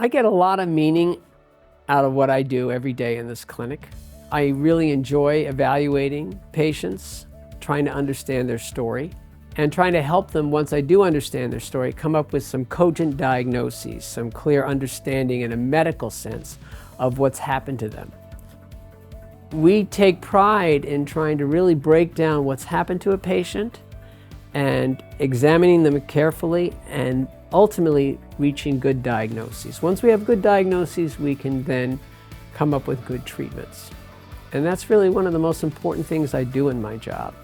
I get a lot of meaning out of what I do every day in this clinic. I really enjoy evaluating patients, trying to understand their story, and trying to help them, once I do understand their story, come up with some cogent diagnoses, some clear understanding in a medical sense of what's happened to them. We take pride in trying to really break down what's happened to a patient and examining them carefully and ultimately reaching good diagnoses. Once we have good diagnoses, we can then come up with good treatments. And that's really one of the most important things I do in my job.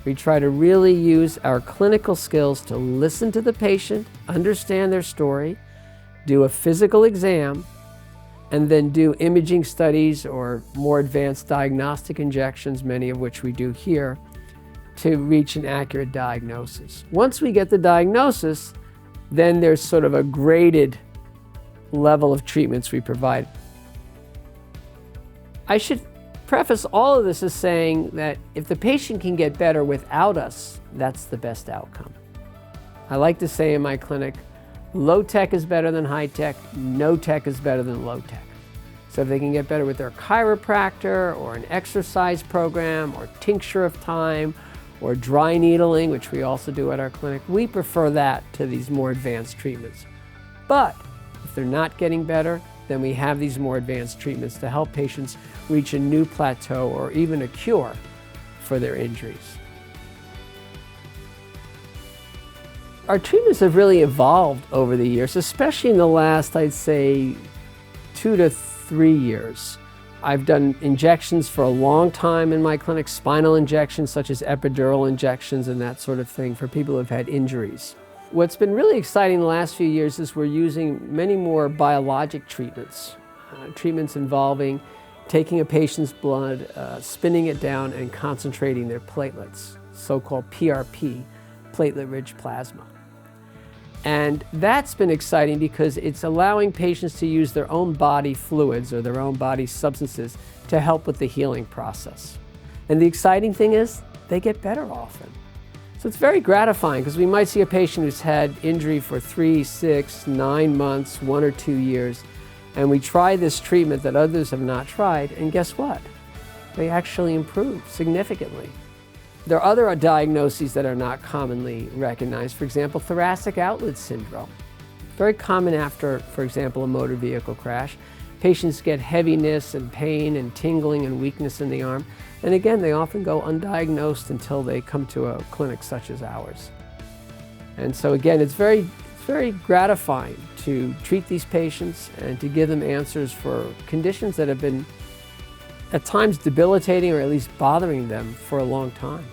We try to really use our clinical skills to listen to the patient, understand their story, do a physical exam, and then do imaging studies or more advanced diagnostic injections, many of which we do here, to reach an accurate diagnosis. Once we get the diagnosis, then there's sort of a graded level of treatments we provide. I should preface all of this as saying that if the patient can get better without us, that's the best outcome. I like to say in my clinic, low tech is better than high tech, no tech is better than low tech. So if they can get better with their chiropractor or an exercise program or tincture of time or dry needling, which we also do at our clinic, we prefer that to these more advanced treatments. But if they're not getting better, then we have these more advanced treatments to help patients reach a new plateau or even a cure for their injuries. Our treatments have really evolved over the years, especially in the last, I'd say, 2 to 3 years. I've done injections for a long time in my clinic, spinal injections such as epidural injections and that sort of thing for people who have had injuries. What's been really exciting the last few years is we're using many more biologic treatments, treatments involving taking a patient's blood, spinning it down and concentrating their platelets, so-called PRP, platelet-rich plasma. And that's been exciting because it's allowing patients to use their own body fluids or their own body substances to help with the healing process. And the exciting thing is they get better often. So it's very gratifying because we might see a patient who's had injury for 3, 6, 9 months, 1 or 2 years, and we try this treatment that others have not tried, and guess what? They actually improve significantly. There are other diagnoses that are not commonly recognized. For example, thoracic outlet syndrome. Very common after, for example, a motor vehicle crash. Patients get heaviness and pain and tingling and weakness in the arm. And again, they often go undiagnosed until they come to a clinic such as ours. And so again, it's very gratifying to treat these patients and to give them answers for conditions that have been at times debilitating or at least bothering them for a long time.